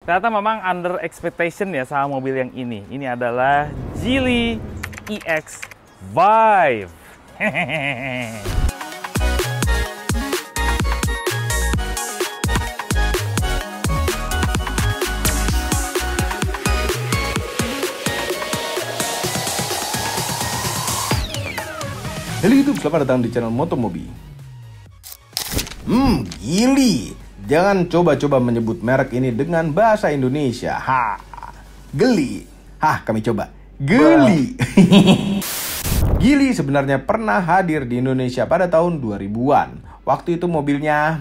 Ternyata memang under expectation ya sama mobil yang ini. Ini adalah Geely EX5. Hehehe. Halo YouTube, selamat datang di channel Motomobi. Geely. Jangan coba-coba menyebut merek ini dengan bahasa Indonesia. Geli. Kami coba. Geli. Geely sebenarnya pernah hadir di Indonesia pada tahun 2000-an. Waktu itu mobilnya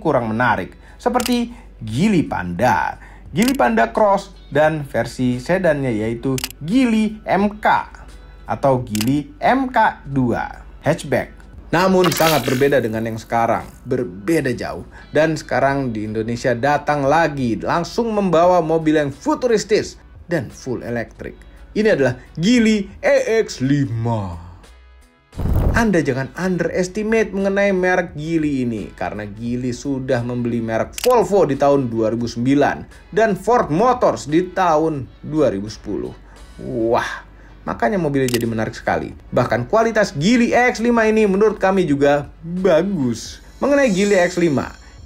kurang menarik. Seperti Geely Panda, Geely Panda Cross, dan versi sedannya yaitu Geely MK atau Geely MK2 hatchback. Namun sangat berbeda dengan yang sekarang, berbeda jauh. Dan sekarang di Indonesia datang lagi, langsung membawa mobil yang futuristis dan full elektrik. Ini adalah Geely EX5. Anda jangan underestimate mengenai merek Geely ini, karena Geely sudah membeli merek Volvo di tahun 2009 dan Ford Motors di tahun 2010. Wah, makanya mobilnya jadi menarik sekali. Bahkan kualitas Geely EX5 ini menurut kami juga bagus. Mengenai Geely EX5,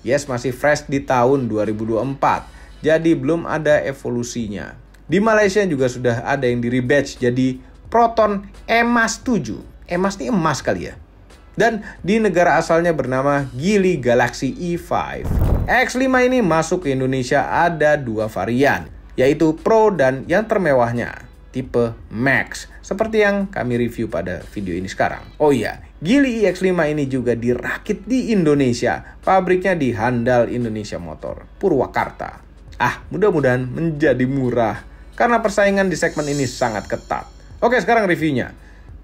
yes, masih fresh di tahun 2024. Jadi belum ada evolusinya. Di Malaysia juga sudah ada yang di rebatch jadi Proton EMAS 7. EMAS ini emas kali ya. Dan di negara asalnya bernama Geely Galaxy E5. EX5 ini masuk ke Indonesia ada dua varian, yaitu Pro dan yang termewahnya tipe Max, seperti yang kami review pada video ini sekarang. Oh iya, Geely EX5 ini juga dirakit di Indonesia, pabriknya di Handal Indonesia Motor, Purwakarta. Mudah-mudahan menjadi murah, karena persaingan di segmen ini sangat ketat. Oke, sekarang reviewnya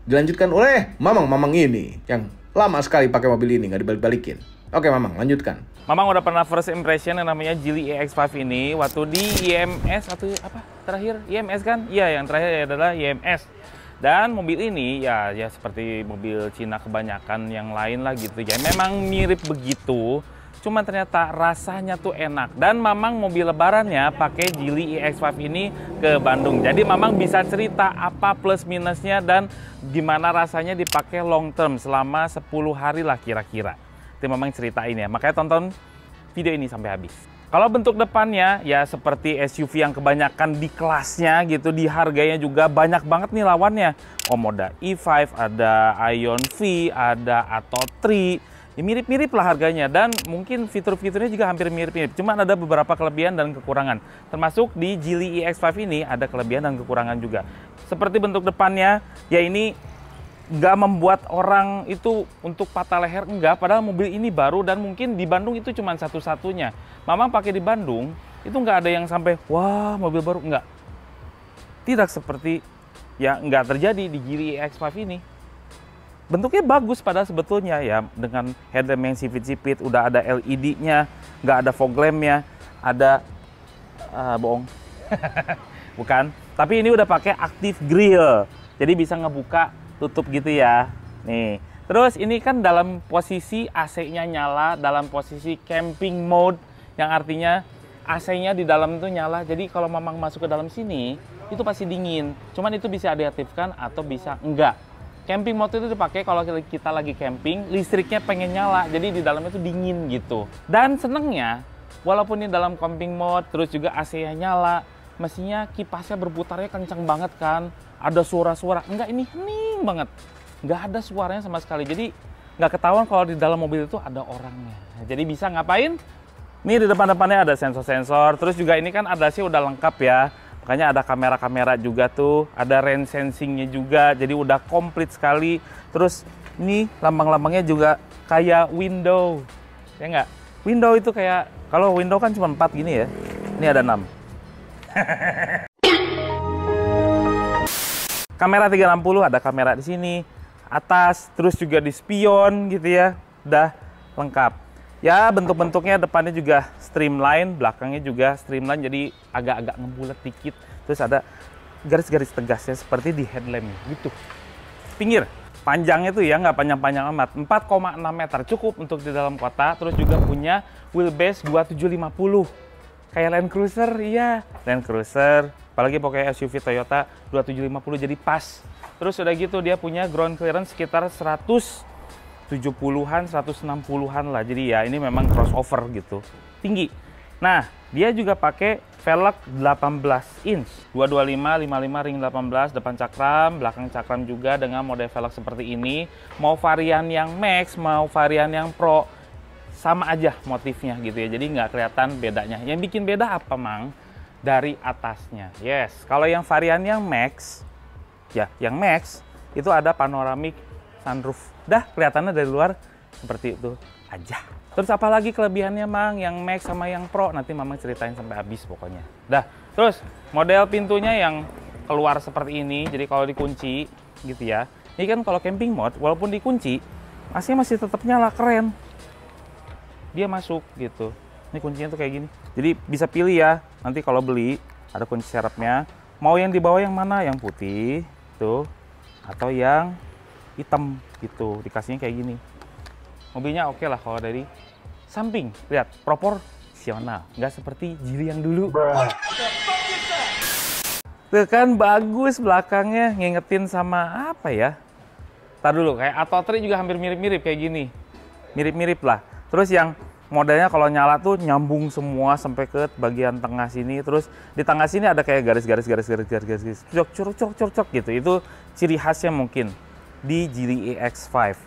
dilanjutkan oleh Mamang ini, yang lama sekali pakai mobil ini, nggak dibalik-balikin. Oke, Mamang, lanjutkan. Mamang udah pernah first impression yang namanya Geely EX5 ini waktu di IMS atau apa terakhir? IMS kan? Iya, yang terakhir adalah IMS. Dan mobil ini ya seperti mobil Cina kebanyakan yang lain lah gitu ya. Memang mirip begitu, cuma ternyata rasanya tuh enak. Dan Mamang mobil lebarannya pakai Geely EX5 ini ke Bandung. Jadi Mamang bisa cerita apa plus minusnya dan gimana rasanya dipakai long term selama 10 hari lah kira-kira. Itu memang ceritain ya, makanya tonton video ini sampai habis. Kalau bentuk depannya ya seperti SUV yang kebanyakan di kelasnya gitu, di harganya juga banyak banget nih lawannya. Ada E5, ada Ion V, ada Atto 3, ya mirip-mirip lah harganya dan mungkin fitur-fiturnya juga hampir mirip-mirip. Cuma ada beberapa kelebihan dan kekurangan. Termasuk di Geely EX5 ini ada kelebihan dan kekurangan juga. Seperti bentuk depannya, ya ini nggak membuat orang itu untuk patah leher, enggak. Padahal mobil ini baru dan mungkin di Bandung itu cuma satu-satunya. Mamang pakai di Bandung, itu nggak ada yang sampai, wah mobil baru, enggak. Tidak seperti, ya nggak terjadi di Geely EX5 ini. Bentuknya bagus padahal sebetulnya ya, dengan headlamp yang sipit-sipit, udah ada LED-nya, nggak ada fog lamp-nya, ada, bohong. Bukan, tapi ini udah pakai active grille, jadi bisa ngebuka tutup gitu ya. Nih. Terus ini kan dalam posisi AC-nya nyala, dalam posisi camping mode, yang artinya AC-nya di dalam itu nyala. Jadi kalau Mamang masuk ke dalam sini, itu pasti dingin. Cuman itu bisa diaktifkan atau bisa enggak. Camping mode itu dipakai kalau kita lagi camping, listriknya pengen nyala. Jadi di dalamnya itu dingin gitu. Dan senengnya, walaupun ini dalam camping mode, terus juga AC-nya nyala, mesinnya kipasnya berputarnya kencang banget kan. Ada suara-suara, enggak, ini hening banget, nggak ada suaranya sama sekali. Jadi nggak ketahuan kalau di dalam mobil itu ada orangnya. Jadi bisa ngapain? Nih di depan-depannya ada sensor-sensor, terus juga ini kan ada sih udah lengkap ya. Makanya ada kamera-kamera juga tuh, ada rain sensingnya juga, jadi udah komplit sekali. Terus ini lambang-lambangnya juga kayak window, ya nggak? Window itu kayak, kalau window kan cuma 4 gini ya, ini ada 6. Kamera 360, ada kamera di sini, atas, terus juga di spion gitu ya, udah lengkap. Ya bentuk-bentuknya depannya juga streamline, belakangnya juga streamline, jadi agak-agak ngebulet dikit. Terus ada garis-garis tegasnya seperti di headlamp gitu. Pinggir, panjangnya tuh ya nggak panjang-panjang amat, 4,6 meter, cukup untuk di dalam kota. Terus juga punya wheelbase 2750. Kayak Land Cruiser, iya. Land Cruiser, apalagi pakai SUV Toyota 2750 jadi pas. Terus udah gitu dia punya ground clearance sekitar 170-an, 160-an lah. Jadi ya ini memang crossover gitu. Tinggi. Nah, dia juga pakai velg 18 inch. 225, 55 ring 18, depan cakram, belakang cakram juga dengan model velg seperti ini. Mau varian yang Max, mau varian yang Pro, sama aja motifnya gitu ya, jadi nggak kelihatan bedanya. Yang bikin beda apa, Mang? Dari atasnya. Yes, kalau yang varian yang Max, ya yang Max itu ada panoramic sunroof. Dah kelihatannya dari luar seperti itu aja. Terus apalagi kelebihannya, Mang? Yang Max sama yang Pro nanti Mamang ceritain sampai habis pokoknya. Dah, terus model pintunya yang keluar seperti ini, jadi kalau dikunci gitu ya. Ini kan kalau camping mode, walaupun dikunci, masih tetap nyala, keren. Dia masuk gitu. Ini kuncinya tuh kayak gini. Jadi bisa pilih ya. Nanti kalau beli ada kunci serepnya. Mau yang di bawah yang mana? Yang putih tuh atau yang hitam gitu. Dikasihnya kayak gini. Mobilnya oke lah kalau dari samping. Lihat proporsional. Nggak seperti Geely yang dulu. Tuh kan bagus belakangnya. Ngingetin sama apa ya? Ntar dulu kayak Atto-Tree juga hampir mirip-mirip kayak gini. Mirip-mirip lah. Terus yang modelnya kalau nyala tuh nyambung semua sampai ke bagian tengah sini. Terus di tengah sini ada kayak garis cocok gitu. Itu ciri khasnya mungkin di Geely EX5.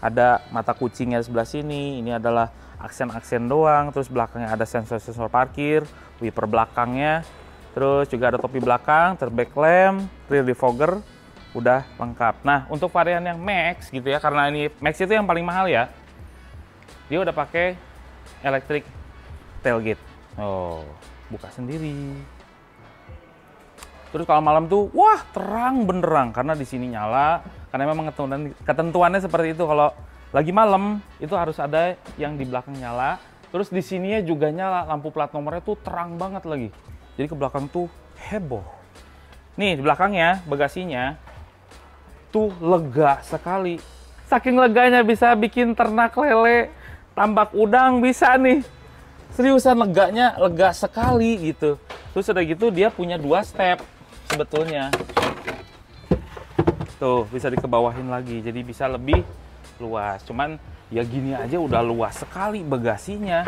Ada mata kucingnya sebelah sini. Ini adalah aksen-aksen doang. Terus belakangnya ada sensor-sensor parkir, wiper belakangnya. Terus juga ada topi belakang, back lamp, rear defogger, udah lengkap. Nah, untuk varian yang Max gitu ya, karena ini Max itu yang paling mahal ya. Dia udah pakai electric tailgate. Oh, buka sendiri. Terus kalau malam tuh, wah terang benderang karena di sini nyala. Karena memang ketentuannya seperti itu. Kalau lagi malam itu harus ada yang di belakang nyala. Terus di sininya juga nyala. Lampu plat nomornya tuh terang banget lagi. Jadi ke belakang tuh heboh. Nih di belakangnya, bagasinya tuh lega sekali. Saking leganya bisa bikin ternak lele, tambak udang bisa nih. Seriusan leganya, lega sekali gitu. Terus udah gitu dia punya 2 step sebetulnya. Tuh bisa dikebawahin lagi, jadi bisa lebih luas. Cuman ya gini aja udah luas sekali bagasinya.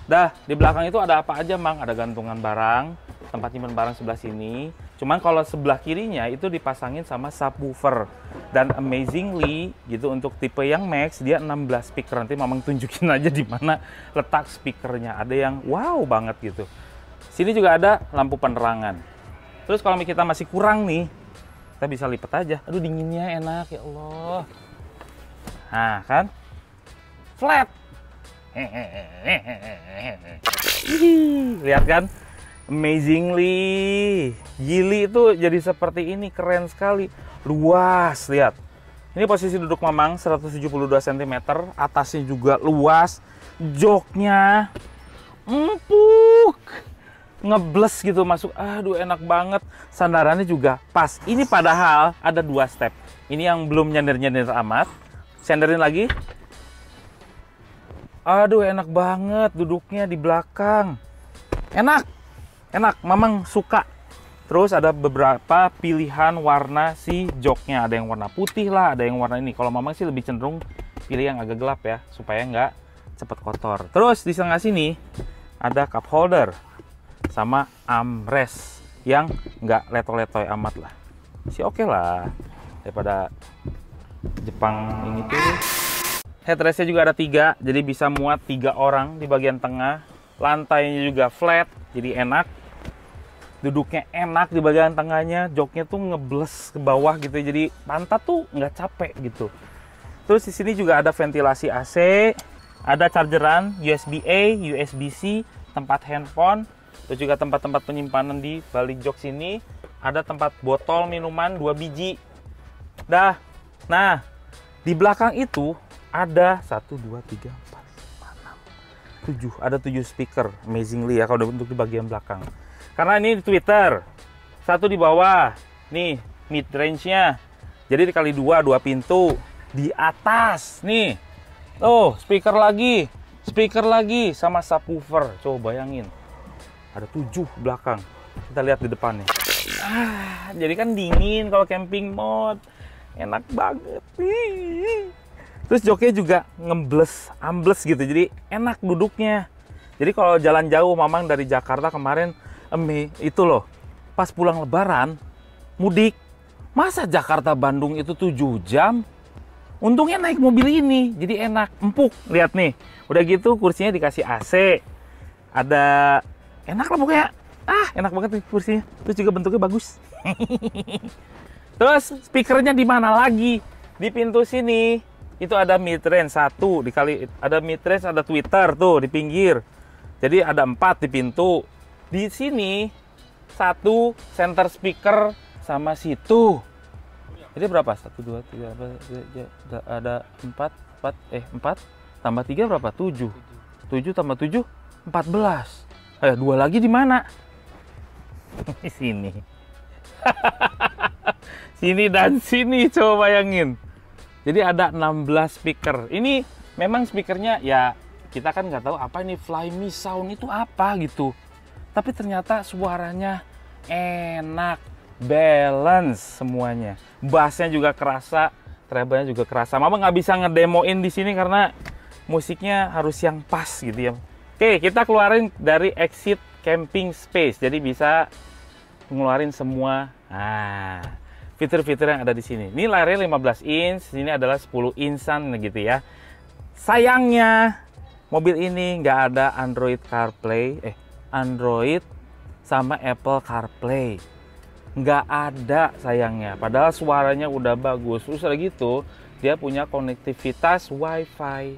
Dah di belakang itu ada apa aja, Mang? Ada gantungan barang, tempat nyimpan barang sebelah sini. Cuman kalau sebelah kirinya itu dipasangin sama subwoofer. Dan amazingly gitu untuk tipe yang Max dia 16 speaker. Nanti Mamang tunjukin aja di mana letak speakernya. Ada yang wow banget gitu. Sini juga ada lampu penerangan. Terus kalau kita masih kurang nih, kita bisa lipat aja. Aduh dinginnya enak ya Allah. Nah kan, flat. Lihat kan? Amazingly, Geely itu jadi seperti ini, keren sekali, luas. Lihat, ini posisi duduk Mamang 172 cm, atasnya juga luas, joknya empuk, ngebles gitu masuk, aduh enak banget. Sandarannya juga pas. Ini padahal ada 2 step. Ini yang belum nyender-nyender amat. Senderin lagi. Aduh enak banget duduknya di belakang, enak. Enak, Mamang suka. Terus ada beberapa pilihan warna si joknya. Ada yang warna putih lah, ada yang warna ini. Kalau Mamang sih lebih cenderung pilih yang agak gelap ya, supaya nggak cepet kotor. Terus di tengah sini ada cup holder sama armrest yang nggak letoy-letoy amat lah. Sih oke lah, daripada Jepang ini tuh. Headrestnya juga ada 3, jadi bisa muat 3 orang di bagian tengah. Lantainya juga flat, jadi enak. Duduknya enak di bagian tengahnya, joknya tuh ngebles ke bawah gitu, jadi pantat tuh nggak capek gitu. Terus di sini juga ada ventilasi AC, ada chargeran USB-A, USB-C, tempat handphone, terus juga tempat-tempat penyimpanan di balik jok sini. Ada tempat botol minuman 2 biji. Dah, nah di belakang itu ada 1, 2, 3, 4, 5, 6, 7. Ada 7 speaker, amazingly ya kalau untuk di bagian belakang. Karena ini Twitter, 1 di bawah, nih mid range-nya. Jadi dikali 2 pintu. Di atas, nih, speaker lagi sama subwoofer. Coba bayangin, Ada 7 belakang. Kita lihat di depannya. Jadi kan dingin kalau camping mode. Enak banget. Terus joknya juga ambles gitu. Jadi enak duduknya. Jadi kalau jalan jauh, Mamang dari Jakarta kemarin, itu loh, pas pulang lebaran, mudik. Masa Jakarta Bandung itu 7 jam? Untungnya naik mobil ini, jadi enak, empuk. Lihat nih, udah gitu kursinya dikasih AC. Ada, enak lah pokoknya. Enak banget nih kursinya. Terus juga bentuknya bagus. Terus speakernya di mana lagi? Di pintu sini. Itu ada mid-range 1, ada mid-range, ada tweeter tuh di pinggir. Jadi ada 4 di pintu. Di sini 1 center speaker sama situ. Jadi berapa? 1, 2, 3, ada 4 tambah 3 berapa? 7. 7 tambah 7, 14. 2 lagi di mana? Di sini. Sini dan sini, coba bayangin. Jadi ada 16 speaker. Ini memang speakernya ya kita kan nggak tahu apa ini Fly Me Sound itu apa gitu. Tapi ternyata suaranya enak, balance semuanya. Bassnya juga kerasa, treble-nya juga kerasa. Mama nggak bisa ngedemoin di sini karena musiknya harus yang pas gitu ya. Oke, kita keluarin dari exit camping space. Jadi bisa ngeluarin semua fitur-fitur yang ada di sini. Ini layarnya 15 inch, ini adalah 10 insan gitu ya. Sayangnya mobil ini nggak ada Android sama Apple CarPlay. Nggak ada sayangnya. Padahal suaranya udah bagus. Terus lagi gitu, dia punya konektivitas Wi-Fi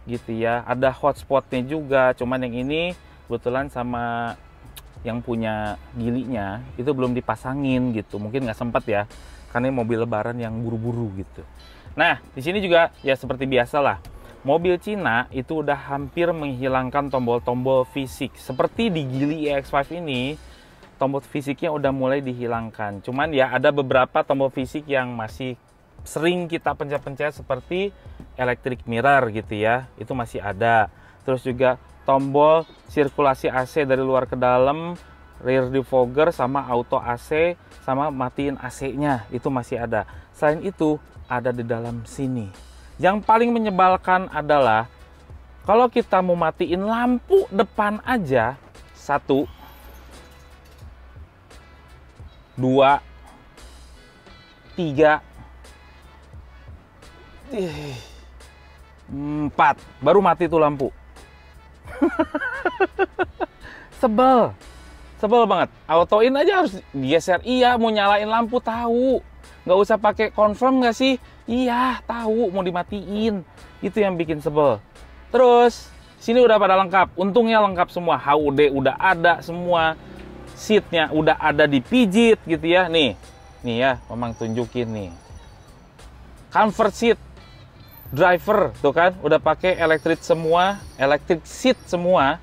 gitu ya. Ada hotspotnya juga. Cuman yang ini kebetulan sama yang punya gilinya itu belum dipasangin gitu, mungkin nggak sempat ya karena mobil lebaran yang buru-buru gitu. Nah di sini juga ya seperti biasa lah, mobil Cina itu udah hampir menghilangkan tombol-tombol fisik. Seperti di Geely EX5 ini tombol fisiknya udah mulai dihilangkan, cuman ya ada beberapa tombol fisik yang masih sering kita pencet-pencet seperti electric mirror gitu ya, itu masih ada. Terus juga tombol sirkulasi AC dari luar ke dalam, rear defogger sama auto AC, sama matiin AC-nya itu masih ada. Selain itu ada di dalam sini. Yang paling menyebalkan adalah kalau kita mau matiin lampu depan aja, 1, 2, 3, 4 baru mati tuh lampu. sebel banget. Autoin aja harus geser. Iya, mau nyalain lampu tahu, nggak usah pakai confirm nggak sih? Iya, tahu mau dimatiin. Itu yang bikin sebel. Terus sini udah pada lengkap. Untungnya lengkap semua. HUD udah ada semua. Seatnya udah ada dipijit gitu ya. Nih ya, memang tunjukin nih. Comfort seat. Driver tuh kan udah pakai electric semua, electric seat semua.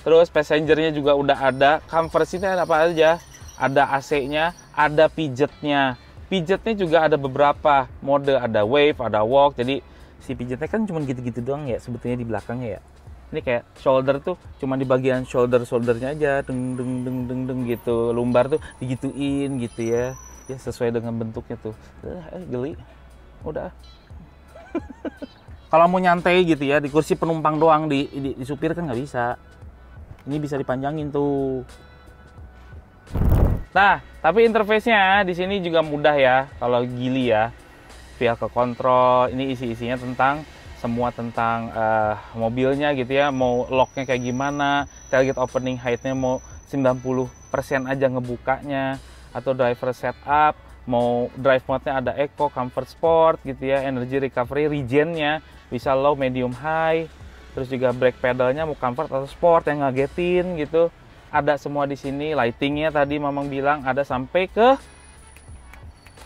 Terus passengernya juga udah ada. Comfort seatnya ada apa aja? Ada AC-nya, ada pijetnya. Pijetnya juga ada beberapa mode, ada wave, ada walk. Jadi si pijetnya kan cuma gitu-gitu doang ya sebetulnya di belakangnya ya. Ini kayak shoulder tuh cuma di bagian shouldernya aja, deng gitu. Lumbar tuh digituin gitu ya. Ya sesuai dengan bentuknya tuh. Geli. Udah. Kalau mau nyantai gitu ya di kursi penumpang doang, di supir kan nggak bisa. Ini bisa dipanjangin tuh. Nah, tapi interface-nya di sini juga mudah ya kalau Geely ya. Vehicle control, ini isi-isinya tentang semua tentang mobilnya gitu ya. Mau locknya kayak gimana, tailgate opening height-nya mau 90% aja ngebukanya, atau driver setup. Mau drive mode-nya ada Eco, Comfort Sport gitu ya, Energy Recovery, Regen-nya bisa low, medium, high. Terus juga brake pedalnya mau Comfort atau Sport yang ngagetin gitu. Ada semua di sini. Lighting-nya tadi Mamang bilang ada sampai ke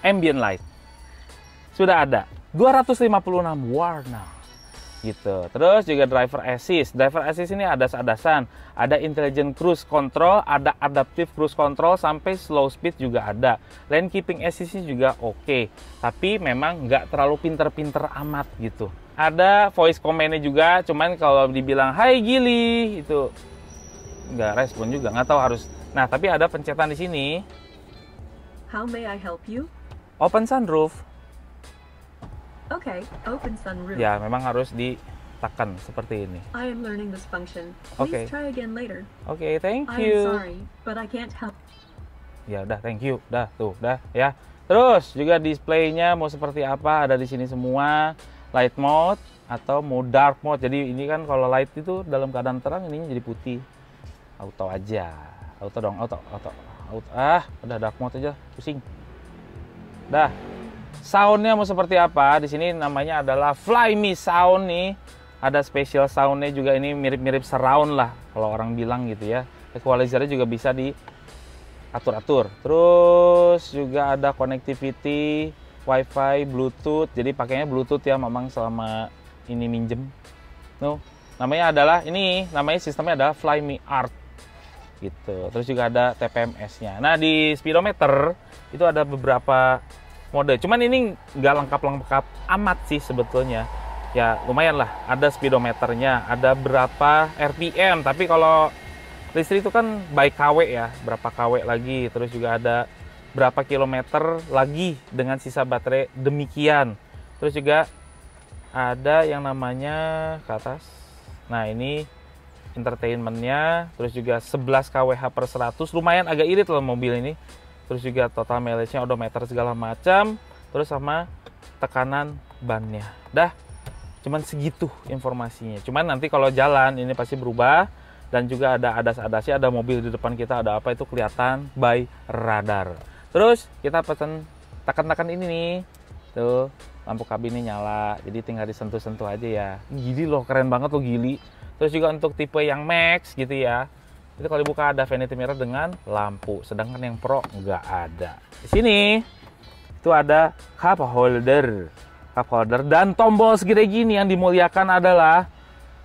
ambient light. Sudah ada 256 warna gitu. Terus juga driver assist. Driver assist ini ada seadasan, ada intelligent cruise control, ada adaptive cruise control, sampai slow speed juga ada. Lane keeping assist-nya juga oke, tapi memang nggak terlalu pinter-pinter amat gitu. Ada voice command-nya juga, cuman kalau dibilang hai Geely itu nggak respon juga, nggak tahu harus. Nah, tapi ada pencetan di sini. How may I help you? Open sunroof. Okay, open sunroof. Ya, memang harus ditekan seperti ini. I am learning this function. Okay. Please try again later. Oke, thank I am you. sorry, but I can't help. Ya udah, thank you. Dah, tuh, dah ya. Terus juga displaynya mau seperti apa ada di sini semua. Light mode atau mau dark mode. Jadi ini kan kalau light itu dalam keadaan terang ininya jadi putih. Auto aja. Auto dong, auto. Ah, udah dark mode aja, pusing. Dah. Soundnya mau seperti apa? Di sini namanya adalah Fly Me Sound nih. Ada special soundnya juga, ini mirip-mirip surround lah kalau orang bilang gitu ya. Equalizernya juga bisa diatur-atur. Terus juga ada connectivity, Wi-Fi, Bluetooth. Jadi pakainya Bluetooth ya, memang selama ini minjem. Namanya adalah namanya sistemnya adalah Fly Me Art gitu. Terus juga ada TPMS-nya. Nah, di speedometer itu ada beberapa mode. Cuman ini nggak lengkap-lengkap amat sih sebetulnya. Ya lumayan lah, ada speedometernya, ada berapa RPM. Tapi kalau listrik itu kan by KW ya, berapa KW lagi. Terus juga ada berapa kilometer lagi dengan sisa baterai demikian. Terus juga ada yang namanya ke atas. Nah ini entertainmentnya. Terus juga 11 kWh per 100. Lumayan agak irit loh mobil ini. Terus juga total mileage-nya, odometer segala macam, terus sama tekanan bannya. Dah, cuman segitu informasinya. Cuman nanti kalau jalan ini pasti berubah, dan juga ada adas-adasnya, ada mobil di depan kita, ada apa itu kelihatan by radar. Terus kita pesen tekan-tekan ini nih, tuh lampu kabinnya nyala, jadi tinggal disentuh-sentuh aja ya. Gili loh, keren banget loh Gili. Terus juga untuk tipe yang Max gitu ya. Itu kalau dibuka ada vanity mirror dengan lampu, sedangkan yang Pro nggak ada. Di sini itu ada cup holder, dan tombol segede gini. Yang dimuliakan adalah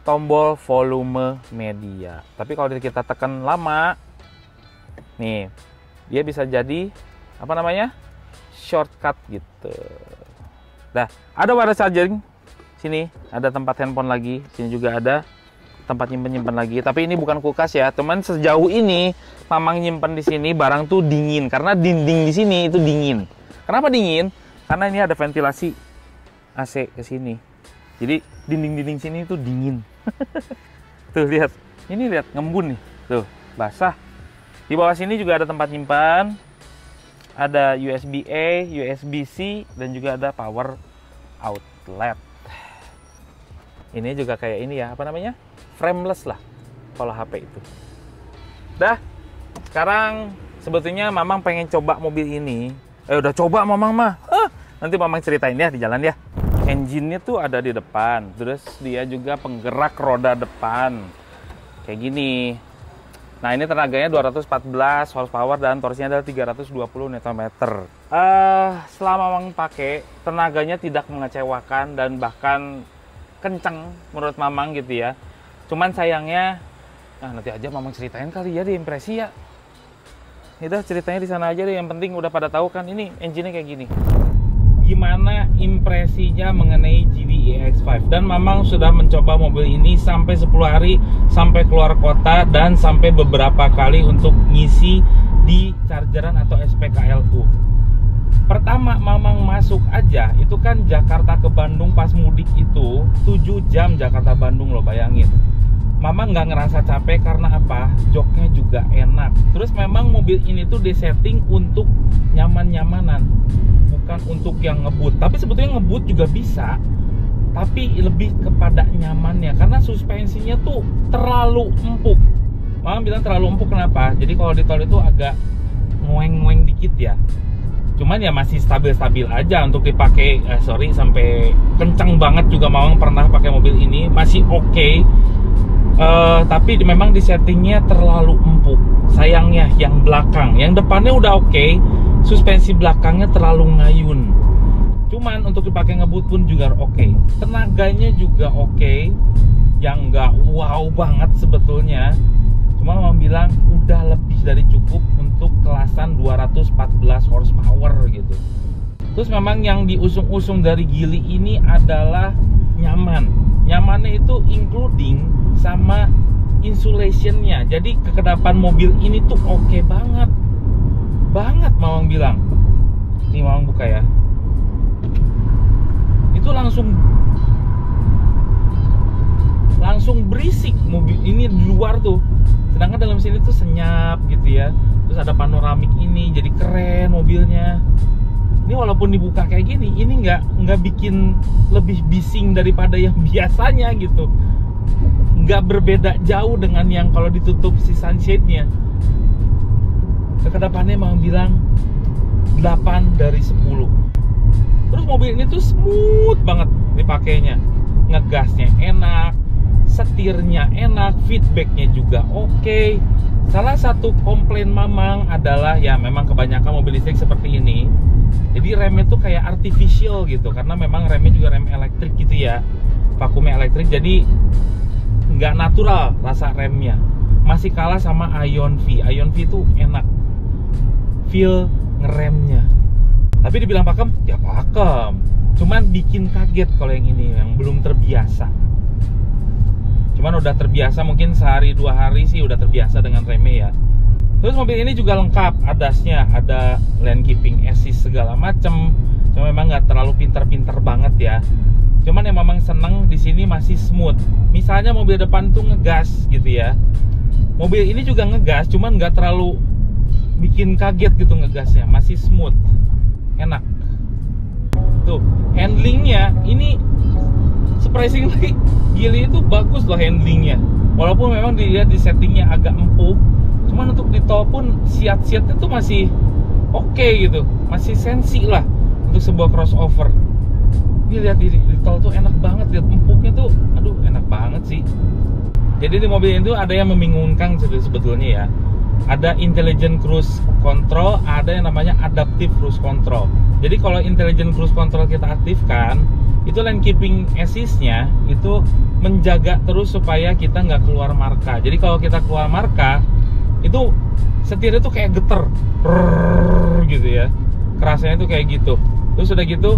tombol volume media. Tapi kalau kita tekan lama, nih dia bisa jadi apa namanya shortcut gitu. Nah, ada wireless charging. Sini ada tempat handphone lagi. Sini juga ada tempat nyimpen lagi, tapi ini bukan kulkas ya, teman. Sejauh ini Mamang nyimpen di sini barang tuh dingin karena dinding di sini itu dingin. Kenapa dingin? Karena ini ada ventilasi AC ke sini, jadi dinding sini itu dingin. Tuh lihat, ini lihat ngembun nih, tuh basah. Di bawah sini juga ada tempat nyimpan, ada USB A, USB C, dan juga ada power outlet. Ini juga kayak ini ya, apa namanya? Frameless lah kalau HP itu. Dah, sekarang sebetulnya Mamang pengen coba mobil ini. Udah coba Mamang mah. Nanti Mamang ceritain ya di jalan ya. Engine-nya tuh ada di depan, terus dia juga penggerak roda depan. Kayak gini. Nah, ini tenaganya 214 horsepower dan torsinya adalah 320 Nm. Selama Mamang pakai, tenaganya tidak mengecewakan dan bahkan kencang menurut Mamang gitu ya. Cuman sayangnya, nanti aja Mamang ceritain kali ya di impresi ya. Udah ceritanya di sana aja deh. Yang penting udah pada tahu kan ini engine-nya kayak gini. Gimana impresinya mengenai Geely EX5? Dan Mamang sudah mencoba mobil ini sampai 10 hari, sampai keluar kota, dan sampai beberapa kali untuk ngisi di chargeran atau SPKLU. Pertama Mamang masuk aja, itu kan Jakarta ke Bandung pas mudik itu 7 jam Jakarta Bandung loh, bayangin. Mamang nggak ngerasa capek karena apa? Joknya juga enak. Terus memang mobil ini tuh disetting untuk nyaman-nyamanan, bukan untuk yang ngebut. Tapi sebetulnya ngebut juga bisa, tapi lebih kepada nyamannya karena suspensinya tuh terlalu empuk. Mamang bilang terlalu empuk kenapa? Jadi kalau di tol itu agak ngoeng-ngoeng dikit ya. Cuman ya masih stabil-stabil aja untuk dipakai. Sampai kencang banget juga Mamang pernah pakai mobil ini, masih oke. Tapi memang di settingnya terlalu empuk. Sayangnya yang belakang, yang depannya udah oke, suspensi belakangnya terlalu ngayun. Cuman untuk dipakai ngebut pun juga oke. Tenaganya juga oke, yang nggak wow banget sebetulnya. Cuma Mamang bilang udah lebih dari cukup untuk kelasan 214 horsepower gitu. Terus memang yang diusung-usung dari Geely ini adalah nyaman. Nyamannya itu including sama insulationnya. Jadi kekedapan mobil ini tuh oke banget Mamang bilang. Nih Mamang buka ya, itu langsung berisik mobil ini di luar tuh, sedangkan dalam sini tuh senyap gitu ya. Terus ada panoramik ini, jadi keren mobilnya. Ini walaupun dibuka kayak gini, ini nggak bikin lebih bising daripada yang biasanya gitu. Nggak berbeda jauh dengan yang kalau ditutup si sunshade-nya. Kekedapannya Mamang bilang 8 dari 10. Terus mobil ini tuh smooth banget dipakainya. Ngegasnya enak, setirnya enak, feedbacknya juga oke. Salah satu komplain Mamang adalah ya memang kebanyakan mobil listrik seperti ini. Jadi remnya tuh kayak artificial gitu, karena memang remnya juga rem elektrik gitu ya, vakumnya elektrik, jadi nggak natural rasa remnya. Masih kalah sama Ion V. Ion V tuh enak feel ngeremnya. Tapi dibilang pakem, ya pakem. Cuman bikin kaget kalau yang ini, yang belum terbiasa. Cuman udah terbiasa, mungkin sehari 2 hari sih udah terbiasa dengan remnya ya. Terus mobil ini juga lengkap ADAS-nya, ada lane keeping assist segala macem. Cuma memang nggak terlalu pinter-pinter banget ya. Cuman yang memang seneng di sini masih smooth. Misalnya mobil depan tuh ngegas gitu ya. Mobil ini juga ngegas, cuman nggak terlalu bikin kaget gitu ngegasnya, masih smooth, enak. Tuh handlingnya ini surprisingly Geely itu bagus loh handlingnya. Walaupun memang dilihat di settingnya agak empuk, cuman untuk di tol pun siat-siatnya tuh masih oke gitu, masih sensi lah untuk sebuah crossover. Ini lihat di tol tuh enak banget, lihat empuknya tuh, aduh enak banget sih. Jadi di mobil itu ada yang membingungkan sebetulnya ya. Ada intelligent cruise control, ada yang namanya adaptive cruise control. Jadi kalau intelligent cruise control kita aktifkan, itu lane keeping assist-nya itu menjaga terus supaya kita nggak keluar marka. Jadi kalau kita keluar marka, itu setirnya tuh kayak geter, gitu ya. Kerasanya tuh kayak gitu. Terus udah gitu,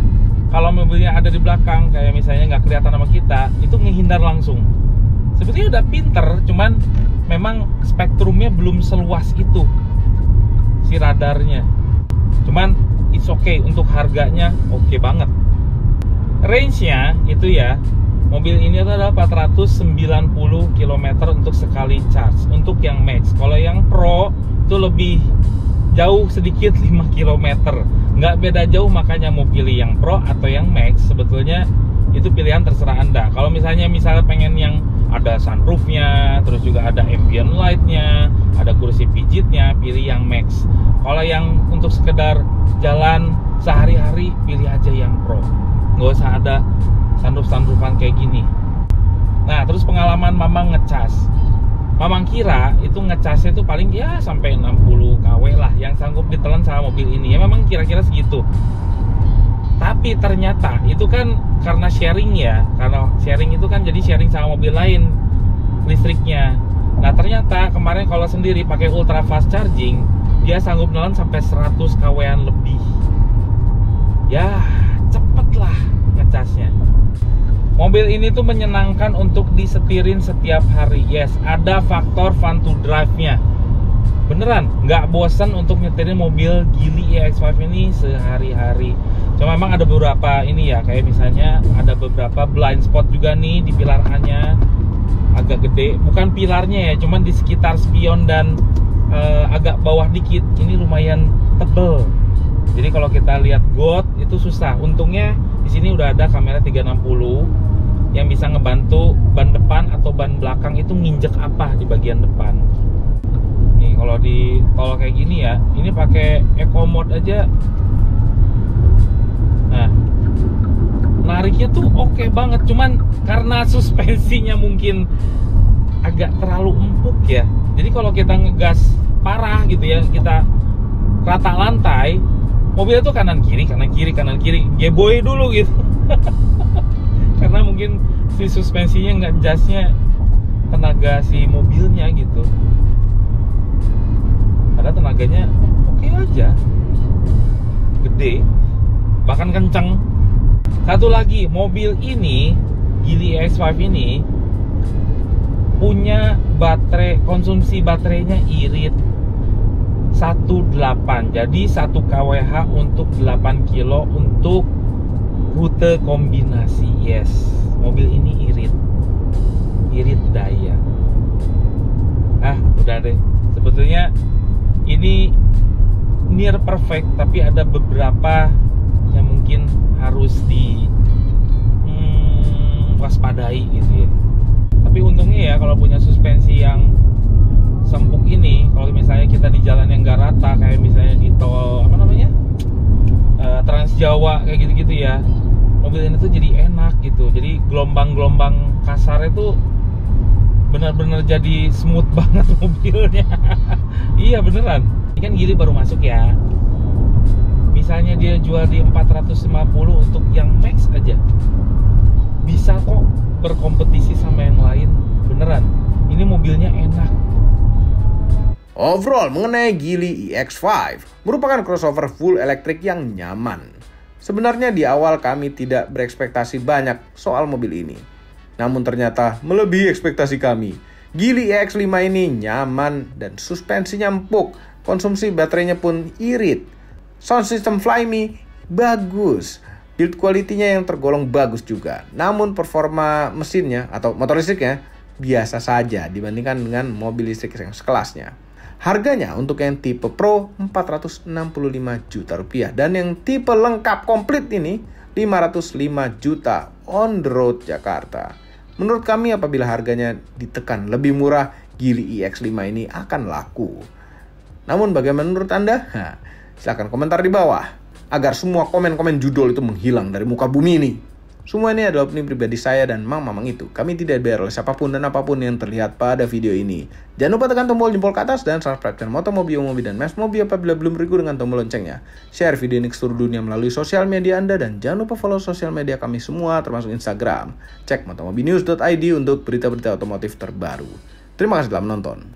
kalau mobilnya ada di belakang, kayak misalnya nggak kelihatan sama kita, itu ngehindar langsung. Sebetulnya udah pinter, cuman memang spektrumnya belum seluas itu si radarnya. Cuman it's okay, untuk harganya oke banget. Range-nya itu ya, mobil ini adalah 490 km untuk sekali charge untuk yang Max. Kalau yang Pro itu lebih jauh sedikit, 5 km. Nggak beda jauh, makanya mau pilih yang Pro atau yang Max sebetulnya itu pilihan terserah Anda. Kalau misalnya pengen yang ada sunroofnya, terus juga ada ambient lightnya, ada kursi pijitnya, pilih yang Max. Kalau yang untuk sekedar jalan sehari-hari, pilih aja yang Pro. Nggak usah ada sunroofan kayak gini. Nah, terus pengalaman Mamang ngecas. Mamang kira itu ngecasnya itu paling ya sampai 60 kW lah yang sanggup ditelan sama mobil ini. Ya memang kira-kira segitu. Tapi ternyata itu kan karena sharing ya, karena sharing itu kan jadi sharing sama mobil lain listriknya. Nah ternyata kemarin kalau sendiri pakai ultra fast charging, dia sanggup nelan sampai 100 kW-an lebih. Ya cepet lah ngecasnya. Mobil ini tuh menyenangkan untuk disetirin setiap hari. Yes, ada faktor fun to drive-nya. Beneran, nggak bosan untuk nyetirin mobil Geely EX5 ini sehari-hari. Cuma memang ada beberapa ini ya, kayak misalnya ada beberapa blind spot juga nih di pilar A-nya, agak gede. Bukan pilarnya ya, cuman di sekitar spion dan agak bawah dikit. Ini lumayan tebel. Jadi kalau kita lihat God itu susah. Untungnya di sini udah ada kamera 360 yang bisa ngebantu ban depan atau ban belakang itu nginjek apa di bagian depan. Nih kalau di tol kayak gini ya, ini pakai eco mode aja. Nah, nariknya tuh oke banget, cuman karena suspensinya mungkin agak terlalu empuk ya. Jadi kalau kita ngegas parah gitu ya, kita rata lantai, mobilnya tuh kanan kiri, geboy dulu gitu. Karena mungkin si suspensinya nggak jasnya tenaga si mobilnya gitu. Padahal tenaganya oke aja, gede, bahkan kenceng. Satu lagi, mobil ini Geely EX5 ini punya baterai, konsumsi baterainya irit 18. Jadi 1 kWh untuk 8 kilo untuk rute kombinasi. Yes, mobil ini irit daya. Udah deh. Sebetulnya ini near perfect, tapi ada beberapa yang mungkin harus waspadai gitu ya. Tapi untungnya ya kalau punya suspensi yang sempuk ini, kalau misalnya kita di jalan yang gak rata, kayak misalnya di tol Trans Jawa kayak gitu-gitu ya, mobil ini tuh jadi enak gitu. Jadi gelombang-gelombang kasar itu benar-benar jadi smooth banget mobilnya. Iya beneran. Ini kan Geely baru masuk ya. Misalnya dia jual di 450 untuk yang max aja, bisa kok berkompetisi sama yang lain. Beneran, ini mobilnya enak. Overall, mengenai Geely EX5, merupakan crossover full elektrik yang nyaman. Sebenarnya di awal kami tidak berekspektasi banyak soal mobil ini. Namun ternyata melebihi ekspektasi kami. Geely EX5 ini nyaman dan suspensinya empuk. Konsumsi baterainya pun irit. Sound system Flyme bagus. Build quality-nya yang tergolong bagus juga. Namun performa mesinnya atau motor listriknya biasa saja dibandingkan dengan mobil listrik yang sekelasnya. Harganya untuk yang tipe Pro 465 juta rupiah dan yang tipe lengkap komplit ini 505 juta on the road Jakarta. Menurut kami apabila harganya ditekan lebih murah, Geely EX5 ini akan laku. Namun bagaimana menurut Anda? Silahkan komentar di bawah agar semua komen-komen judul itu menghilang dari muka bumi ini. Semua ini adalah opini pribadi saya dan Mamang itu. Kami tidak dibayar oleh siapapun dan apapun yang terlihat pada video ini. Jangan lupa tekan tombol jempol ke atas dan subscribe channel Motomobi, dan Mas Mobi apabila belum berikut dengan tombol loncengnya. Share video ini ke seluruh dunia melalui sosial media Anda dan jangan lupa follow sosial media kami semua termasuk Instagram. Cek motomobinews.id untuk berita-berita otomotif terbaru. Terima kasih telah menonton.